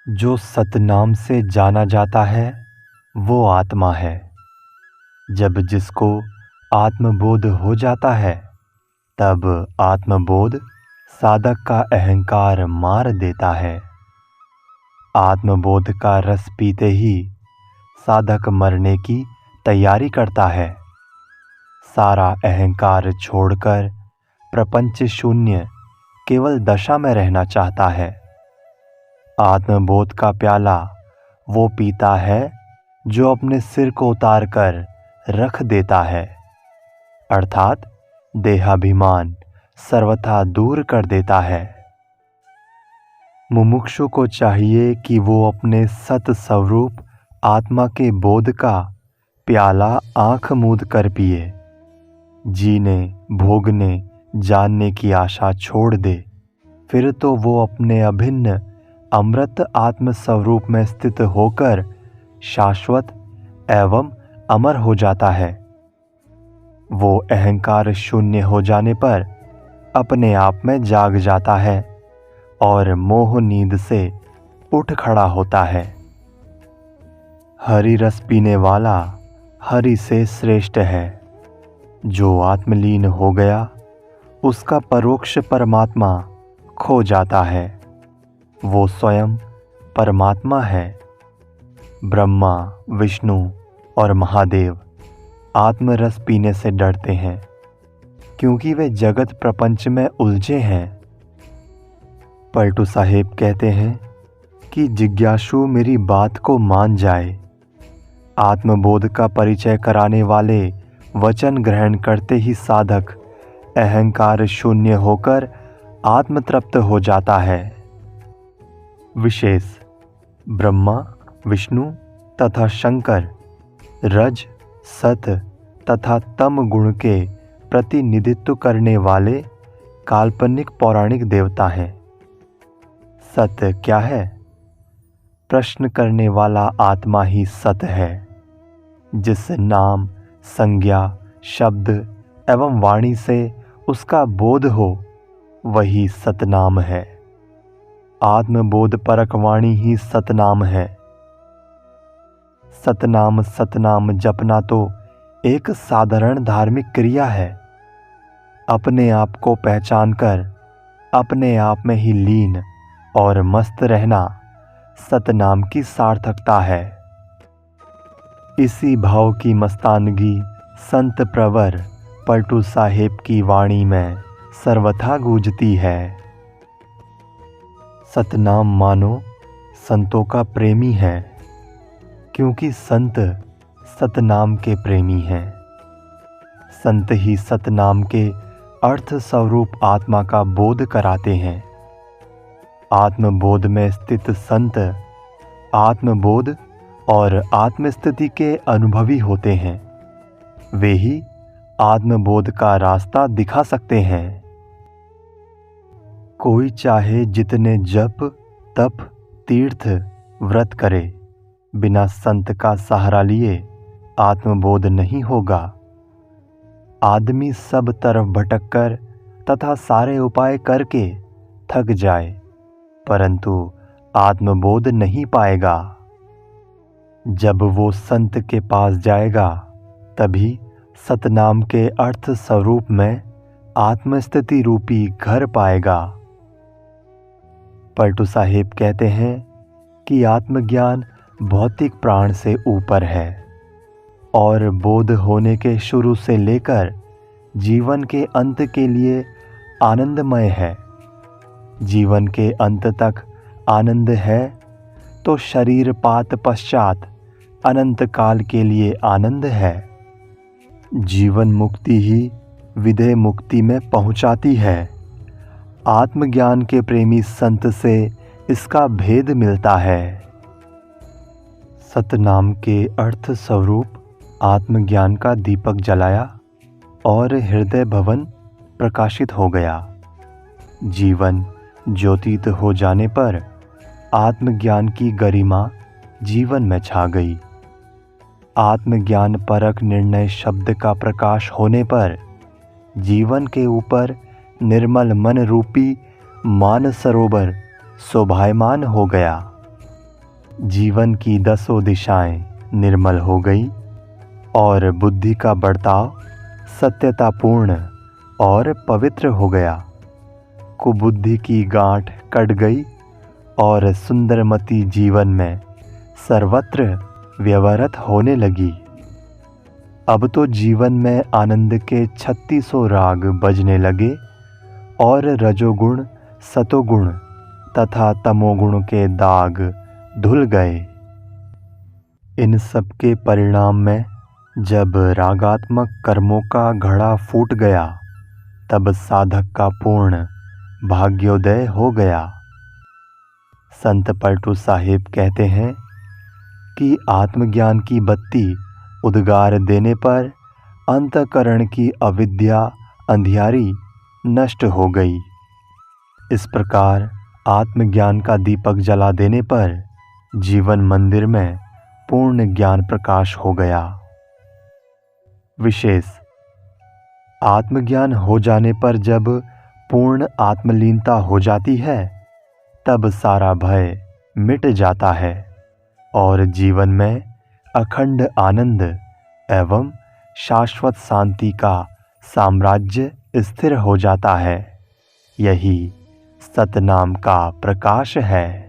जो सतनाम से जाना जाता है वो आत्मा है। जब जिसको आत्मबोध हो जाता है तब आत्मबोध साधक का अहंकार मार देता है। आत्मबोध का रस पीते ही साधक मरने की तैयारी करता है। सारा अहंकार छोड़कर प्रपंच शून्य केवल दशा में रहना चाहता है। आत्मबोध का प्याला वो पीता है जो अपने सिर को उतार कर रख देता है, अर्थात देहाभिमान सर्वथा दूर कर देता है। मुमुक्षु को चाहिए कि वो अपने सत स्वरूप आत्मा के बोध का प्याला आंख मूंद कर पिए। जीने, भोगने, जानने की आशा छोड़ दे, फिर तो वो अपने अभिन्न अमृत आत्म स्वरूप में स्थित होकर शाश्वत एवं अमर हो जाता है। वो अहंकार शून्य हो जाने पर अपने आप में जाग जाता है और मोह नींद से उठ खड़ा होता है। हरि रस पीने वाला हरि से श्रेष्ठ है। जो आत्मलीन हो गया उसका परोक्ष परमात्मा खो जाता है। वो स्वयं परमात्मा है। ब्रह्मा, विष्णु और महादेव आत्मरस पीने से डरते हैं क्योंकि वे जगत प्रपंच में उलझे हैं। पलटू साहेब कहते हैं कि जिज्ञासु मेरी बात को मान जाए। आत्मबोध का परिचय कराने वाले वचन ग्रहण करते ही साधक अहंकार शून्य होकर आत्मतृप्त हो जाता है। विशेष ब्रह्मा, विष्णु तथा शंकर रज, सत तथा तम गुण के प्रतिनिधित्व करने वाले काल्पनिक पौराणिक देवता हैं। सत्य क्या है? प्रश्न करने वाला आत्मा ही सत है। जिस नाम, संज्ञा, शब्द एवं वाणी से उसका बोध हो वही सतनाम है। आत्मबोध परक वाणी ही सतनाम है। सतनाम सतनाम जपना तो एक साधारण धार्मिक क्रिया है। अपने आप को पहचान कर अपने आप में ही लीन और मस्त रहना सतनाम की सार्थकता है। इसी भाव की मस्तानगी संत प्रवर पलटू साहेब की वाणी में सर्वथा गूंजती है। सतनाम मानो संतों का प्रेमी है, क्योंकि संत सतनाम के प्रेमी हैं। संत ही सतनाम के अर्थ स्वरूप आत्मा का बोध कराते हैं। आत्मबोध में स्थित संत आत्मबोध और आत्मस्थिति के अनुभवी होते हैं। वे ही आत्मबोध का रास्ता दिखा सकते हैं। कोई चाहे जितने जप, तप, तीर्थ, व्रत करे, बिना संत का सहारा लिए आत्मबोध नहीं होगा। आदमी सब तरफ भटककर तथा सारे उपाय करके थक जाए, परंतु आत्मबोध नहीं पाएगा। जब वो संत के पास जाएगा तभी सतनाम के अर्थ स्वरूप में आत्मस्थिति रूपी घर पाएगा। पलटू साहेब कहते हैं कि आत्मज्ञान भौतिक प्राण से ऊपर है और बोध होने के शुरू से लेकर जीवन के अंत के लिए आनंदमय है। जीवन के अंत तक आनंद है तो शरीर पात पश्चात अनंत काल के लिए आनंद है। जीवन मुक्ति ही विदेह मुक्ति में पहुंचाती है। आत्मज्ञान के प्रेमी संत से इसका भेद मिलता है। सतनाम के अर्थ स्वरूप आत्मज्ञान का दीपक जलाया और हृदय भवन प्रकाशित हो गया। जीवन ज्योतित हो जाने पर आत्मज्ञान की गरिमा जीवन में छा गई। आत्मज्ञान परक निर्णय शब्द का प्रकाश होने पर जीवन के ऊपर निर्मल मन रूपी मान सरोवर शोभायमान हो गया। जीवन की 10 दिशाएं निर्मल हो गई और बुद्धि का बर्ताव सत्यतापूर्ण और पवित्र हो गया। कुबुद्धि की गांठ कट गई और सुंदरमती जीवन में सर्वत्र व्यवहृत होने लगी। अब तो जीवन में आनंद के 3600 राग बजने लगे और रजोगुण, सतोगुण तथा तमोगुण के दाग धुल गए। इन सब के परिणाम में जब रागात्मक कर्मों का घड़ा फूट गया, तब साधक का पूर्ण भाग्योदय हो गया। संत पलटू साहिब कहते हैं कि आत्मज्ञान की बत्ती उद्गार देने पर अंतःकरण की अविद्या अंधियारी नष्ट हो गई। इस प्रकार आत्मज्ञान का दीपक जला देने पर जीवन मंदिर में पूर्ण ज्ञान प्रकाश हो गया। विशेष आत्मज्ञान हो जाने पर जब पूर्ण आत्मलीनता हो जाती है, तब सारा भय मिट जाता है और जीवन में अखंड आनंद एवं शाश्वत शांति का साम्राज्य स्थिर हो जाता है। यही सतनाम का प्रकाश है।